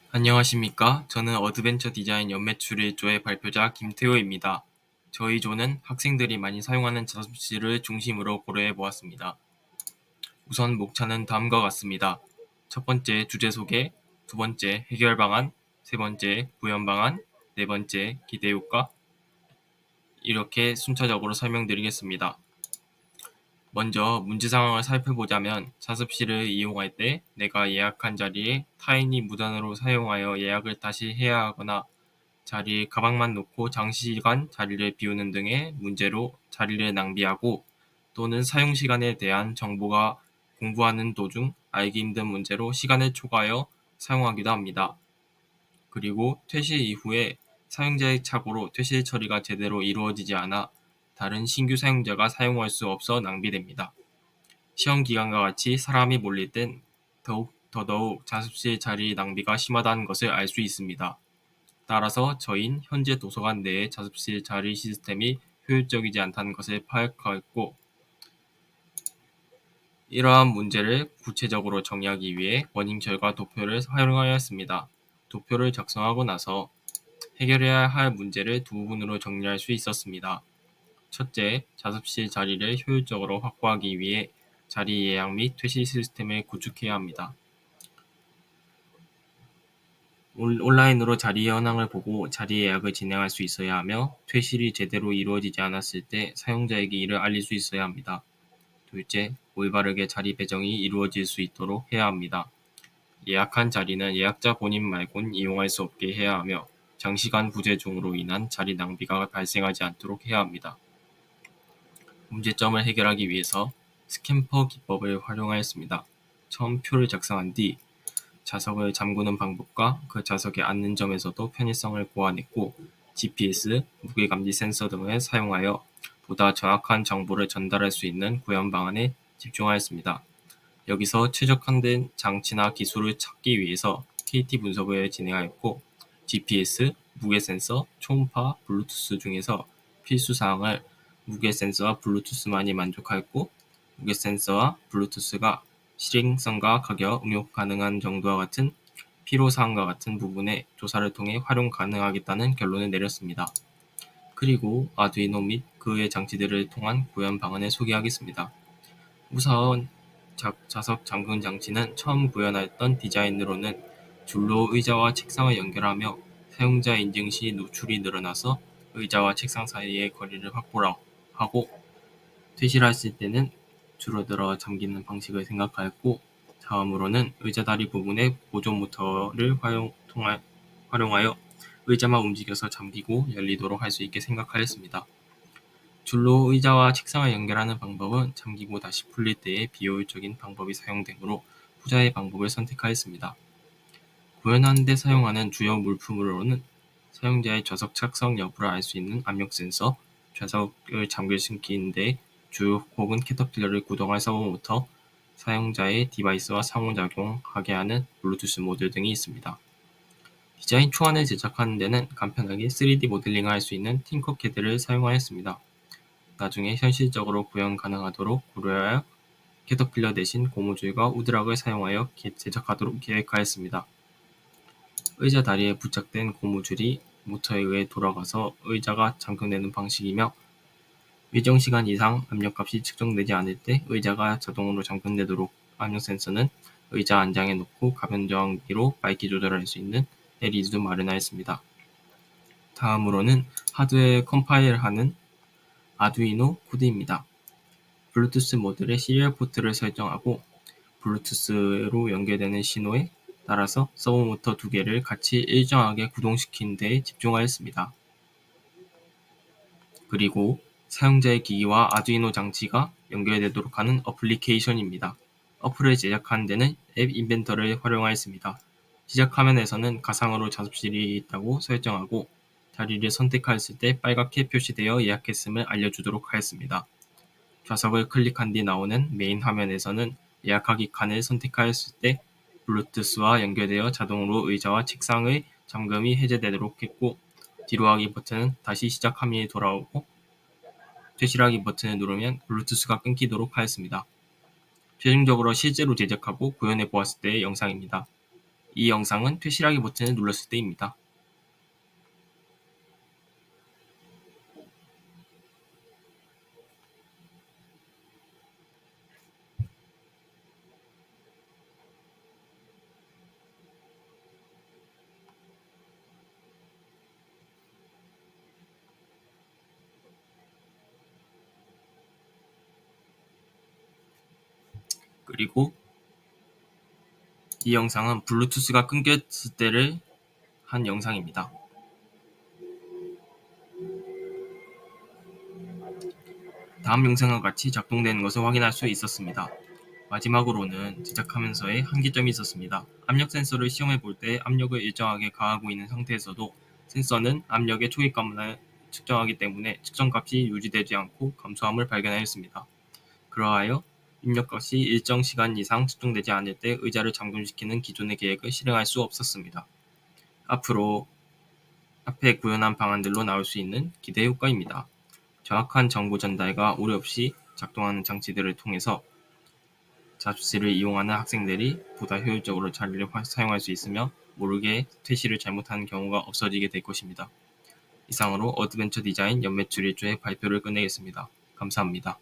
안녕하십니까? 저는 어드벤처 디자인 연매출 1조의 발표자 김태호입니다. 저희 조는 학생들이 많이 사용하는 자습실을 중심으로 고려해 보았습니다. 우선 목차는 다음과 같습니다. 첫 번째 주제 소개, 두 번째 해결 방안, 세 번째 구현 방안, 네 번째 기대 효과, 이렇게 순차적으로 설명드리겠습니다. 먼저 문제 상황을 살펴보자면 자습실을 이용할 때 내가 예약한 자리에 타인이 무단으로 사용하여 예약을 다시 해야 하거나 자리에 가방만 놓고 장시간 자리를 비우는 등의 문제로 자리를 낭비하고, 또는 사용시간에 대한 정보가 공부하는 도중 알기 힘든 문제로 시간을 초과하여 사용하기도 합니다. 그리고 퇴실 이후에 사용자의 착오로 퇴실 처리가 제대로 이루어지지 않아 다른 신규 사용자가 사용할 수 없어 낭비됩니다. 시험 기간과 같이 사람이 몰릴 땐 더더욱 자습실 자리 낭비가 심하다는 것을 알 수 있습니다. 따라서 저희는 현재 도서관 내의 자습실 자리 시스템이 효율적이지 않다는 것을 파악하였고, 이러한 문제를 구체적으로 정의하기 위해 원인 결과 도표를 활용하였습니다. 도표를 작성하고 나서 해결해야 할 문제를 두 부분으로 정리할 수 있었습니다. 첫째, 자습실 자리를 효율적으로 확보하기 위해 자리 예약 및 퇴실 시스템을 구축해야 합니다. 온라인으로 자리 현황을 보고 자리 예약을 진행할 수 있어야 하며, 퇴실이 제대로 이루어지지 않았을 때 사용자에게 이를 알릴 수 있어야 합니다. 둘째, 올바르게 자리 배정이 이루어질 수 있도록 해야 합니다. 예약한 자리는 예약자 본인 말곤 이용할 수 없게 해야 하며, 장시간 부재중으로 인한 자리 낭비가 발생하지 않도록 해야 합니다. 문제점을 해결하기 위해서 스캠퍼 기법을 활용하였습니다. 처음 표를 작성한 뒤 좌석을 잠그는 방법과 그 좌석에 앉는 점에서도 편의성을 고안했고, GPS, 무게감지 센서 등을 사용하여 보다 정확한 정보를 전달할 수 있는 구현 방안에 집중하였습니다. 여기서 최적화된 장치나 기술을 찾기 위해서 KT 분석을 진행하였고, GPS, 무게 센서, 초음파, 블루투스 중에서 필수 사항을 무게 센서와 블루투스만이 만족하였고, 무게 센서와 블루투스가 실행성과 가격, 응용 가능한 정도와 같은 필요사항과 같은 부분에 조사를 통해 활용 가능하겠다는 결론을 내렸습니다. 그리고 아두이노 및 그의 장치들을 통한 구현 방안을 소개하겠습니다. 우선 좌석 잠금 장치는 처음 구현하였던 디자인으로는 줄로 의자와 책상을 연결하며 사용자 인증 시 노출이 늘어나서 의자와 책상 사이의 거리를 확보하고, 퇴실했을 때는 줄어들어 잠기는 방식을 생각하였고, 다음으로는 의자 다리 부분에 보조 모터를 활용하여 의자만 움직여서 잠기고 열리도록 할 수 있게 생각하였습니다. 줄로 의자와 책상을 연결하는 방법은 잠기고 다시 풀릴 때에 비효율적인 방법이 사용되므로 후자의 방법을 선택하였습니다. 구현하는 데 사용하는 주요 물품으로는 사용자의 좌석 착석 여부를 알 수 있는 압력 센서, 좌석을 잠글시키는 데 주 혹은 캐터필러를 구동할 서버모터, 사용자의 디바이스와 상호작용하게 하는 블루투스 모듈 등이 있습니다. 디자인 초안을 제작하는 데는 간편하게 3D 모델링을 할 수 있는 팅커캐드를 사용하였습니다. 나중에 현실적으로 구현 가능하도록 고려하여 캐터필러 대신 고무줄과 우드락을 사용하여 제작하도록 계획하였습니다. 의자 다리에 부착된 고무줄이 모터에 의해 돌아가서 의자가 잠금되는 방식이며, 일정 시간 이상 압력값이 측정되지 않을 때 의자가 자동으로 잠금되도록 압력 센서는 의자 안장에 놓고 가변 저항기로 밝기 조절할 수 있는 LED도 마련하였습니다. 다음으로는 하드웨어 컴파일하는 아두이노 코드입니다. 블루투스 모듈의 시리얼 포트를 설정하고, 블루투스로 연결되는 신호에 따라서 서브모터 두 개를 같이 일정하게 구동시키는 데에 집중하였습니다. 그리고 사용자의 기기와 아두이노 장치가 연결되도록 하는 어플리케이션입니다. 어플을 제작하는 데는 앱 인벤터를 활용하였습니다. 시작 화면에서는 가상으로 자습실이 있다고 설정하고, 자리를 선택하였을 때 빨갛게 표시되어 예약했음을 알려주도록 하였습니다. 좌석을 클릭한 뒤 나오는 메인 화면에서는 예약하기 칸을 선택하였을 때 블루투스와 연결되어 자동으로 의자와 책상의 잠금이 해제되도록 했고, 뒤로하기 버튼은 다시 시작 화면이 돌아오고, 퇴실하기 버튼을 누르면 블루투스가 끊기도록 하였습니다. 최종적으로 실제로 제작하고 구현해 보았을 때의 영상입니다. 이 영상은 퇴실하기 버튼을 눌렀을 때입니다. 그리고 이 영상은 블루투스가 끊겼을 때를 한 영상입니다. 다음 영상과 같이 작동되는 것을 확인할 수 있었습니다. 마지막으로는 제작하면서의 한계점이 있었습니다. 압력 센서를 시험해 볼 때 압력을 일정하게 가하고 있는 상태에서도 센서는 압력의 초기값만 측정하기 때문에 측정값이 유지되지 않고 감소함을 발견하였습니다. 그러하여 입력값이 일정 시간 이상 측정되지 않을 때 의자를 잠금시키는 기존의 계획을 실행할 수 없었습니다. 앞으로 앞에 구현한 방안들로 나올 수 있는 기대 효과입니다. 정확한 정보 전달과 오류 없이 작동하는 장치들을 통해서 자습실을 이용하는 학생들이 보다 효율적으로 자리를 사용할 수 있으며 모르게 퇴실을 잘못하는 경우가 없어지게 될 것입니다. 이상으로 어드벤처 디자인 연매출 1조의 발표를 끝내겠습니다. 감사합니다.